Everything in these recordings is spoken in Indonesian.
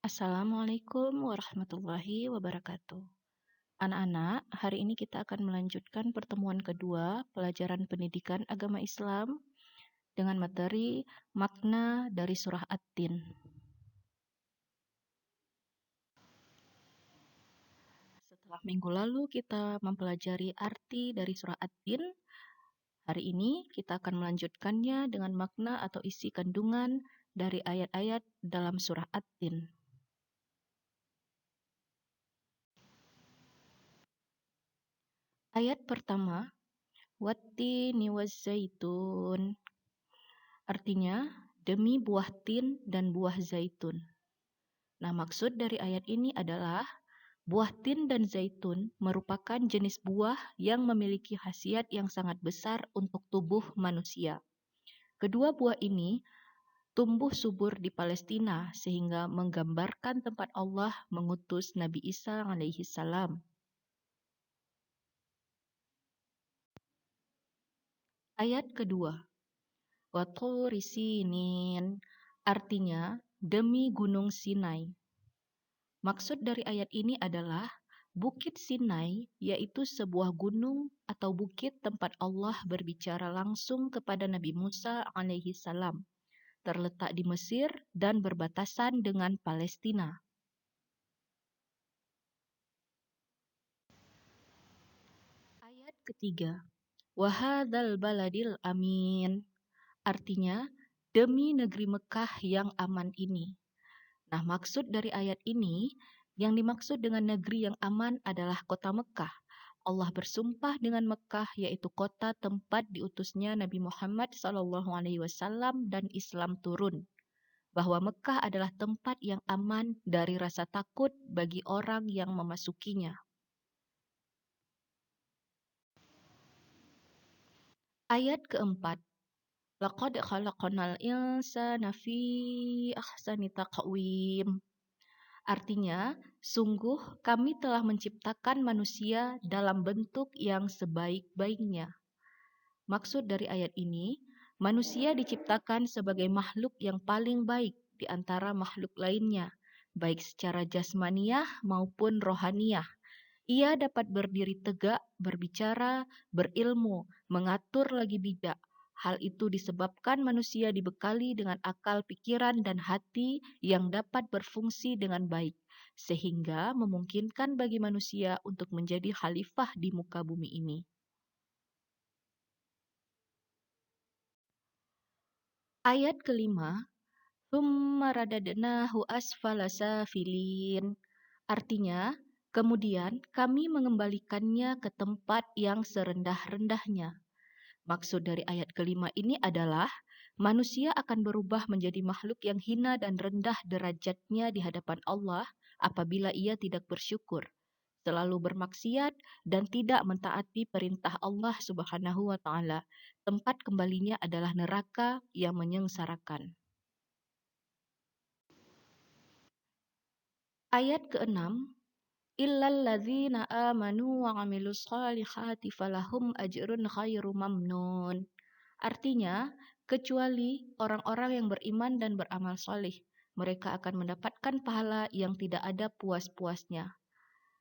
Assalamualaikum warahmatullahi wabarakatuh. Anak-anak, hari ini kita akan melanjutkan pertemuan kedua pelajaran pendidikan agama Islam dengan materi makna dari surah At-Tin. Setelah minggu lalu kita mempelajari arti dari surah At-Tin, hari ini kita akan melanjutkannya dengan makna atau isi kandungan dari ayat-ayat dalam surah At-Tin. Ayat pertama, Wattini wazzaitun. Artinya, demi buah tin dan buah zaitun. Nah, maksud dari ayat ini adalah buah tin dan zaitun merupakan jenis buah yang memiliki khasiat yang sangat besar untuk tubuh manusia. Kedua buah ini tumbuh subur di Palestina sehingga menggambarkan tempat Allah mengutus Nabi Isa alaihi salam. Ayat kedua, wa thuri sinin, artinya demi gunung Sinai. Maksud dari ayat ini adalah Bukit Sinai, yaitu sebuah gunung atau bukit tempat Allah berbicara langsung kepada Nabi Musa alaihi salam, terletak di Mesir dan berbatasan dengan Palestina. Ayat ketiga, Wahadzal baladil amin, artinya demi negeri Mekah yang aman ini. Nah, maksud dari ayat ini, yang dimaksud dengan negeri yang aman adalah kota Mekah. Allah bersumpah dengan Mekah, yaitu kota tempat diutusnya Nabi Muhammad SAW dan Islam turun. Bahwa Mekah adalah tempat yang aman dari rasa takut bagi orang yang memasukinya. Ayat keempat. Laqad khalaqnal insana fi ahsani taqwim. Artinya, sungguh kami telah menciptakan manusia dalam bentuk yang sebaik-baiknya. Maksud dari ayat ini, manusia diciptakan sebagai makhluk yang paling baik di antara makhluk lainnya, baik secara jasmaniah maupun rohaniah. Ia dapat berdiri tegak, berbicara, berilmu, mengatur lagi bijak. Hal itu disebabkan manusia dibekali dengan akal pikiran dan hati yang dapat berfungsi dengan baik, sehingga memungkinkan bagi manusia untuk menjadi khalifah di muka bumi ini. Ayat kelima, Tsumma radadnahu asfala safilin. Artinya, kemudian kami mengembalikannya ke tempat yang serendah-rendahnya. Maksud dari ayat kelima ini adalah manusia akan berubah menjadi makhluk yang hina dan rendah derajatnya di hadapan Allah apabila ia tidak bersyukur, selalu bermaksiat dan tidak mentaati perintah Allah Subhanahu wa taala. Tempat kembalinya adalah neraka yang menyengsarakan. Ayat keenam, Illal ladzina amanu wa 'amilus shalihati falahum ajrun khairu mamnun. Artinya, kecuali orang-orang yang beriman dan beramal soleh, mereka akan mendapatkan pahala yang tidak ada puas-puasnya.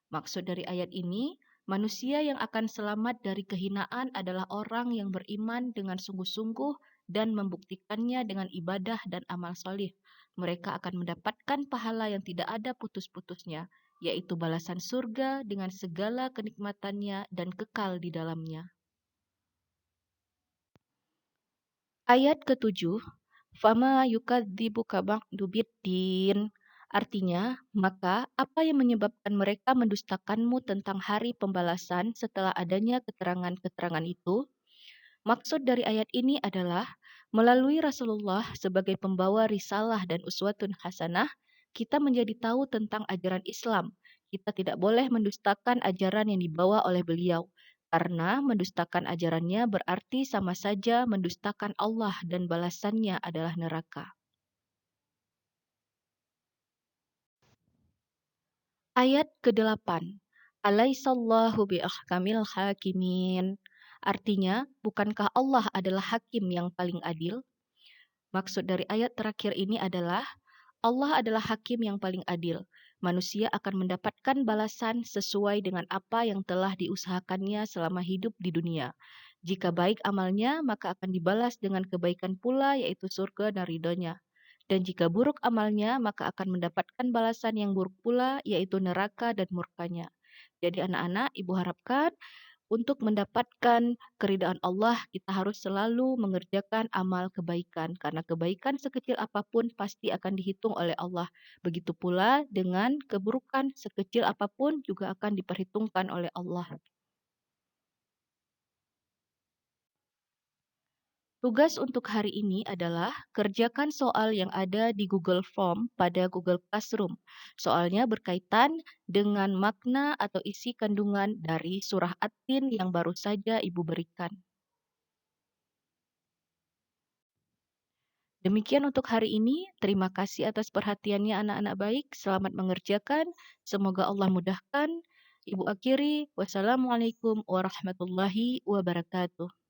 Maksud dari ayat ini, manusia yang akan selamat dari kehinaan adalah orang yang beriman dengan sungguh-sungguh dan membuktikannya dengan ibadah dan amal soleh. Mereka akan mendapatkan pahala yang tidak ada putus-putusnya, yaitu balasan surga dengan segala kenikmatannya dan kekal di dalamnya. Ayat ketujuh, Fama yukadzibuka ba'du biddin. Artinya, maka apa yang menyebabkan mereka mendustakanmu tentang hari pembalasan setelah adanya keterangan-keterangan itu? Maksud dari ayat ini adalah melalui Rasulullah sebagai pembawa risalah dan uswatun hasanah, kita menjadi tahu tentang ajaran Islam. Kita tidak boleh mendustakan ajaran yang dibawa oleh beliau, karena mendustakan ajarannya berarti sama saja mendustakan Allah dan balasannya adalah neraka. Ayat ke-8. Alaisallahu biahkamil hakimin. Artinya, bukankah Allah adalah hakim yang paling adil? Maksud dari ayat terakhir ini adalah Allah adalah hakim yang paling adil. Manusia akan mendapatkan balasan sesuai dengan apa yang telah diusahakannya selama hidup di dunia. Jika baik amalnya, maka akan dibalas dengan kebaikan pula, yaitu surga dan ridhonya. Dan jika buruk amalnya, maka akan mendapatkan balasan yang buruk pula, yaitu neraka dan murkanya. Jadi anak-anak, ibu harapkan untuk mendapatkan keridhaan Allah, kita harus selalu mengerjakan amal kebaikan, karena kebaikan sekecil apapun pasti akan dihitung oleh Allah. Begitu pula dengan keburukan sekecil apapun juga akan diperhitungkan oleh Allah. Tugas untuk hari ini adalah kerjakan soal yang ada di Google Form pada Google Classroom. Soalnya berkaitan dengan makna atau isi kandungan dari surah At-Tin yang baru saja Ibu berikan. Demikian untuk hari ini. Terima kasih atas perhatiannya anak-anak baik. Selamat mengerjakan. Semoga Allah mudahkan. Ibu akhiri. Wassalamualaikum warahmatullahi wabarakatuh.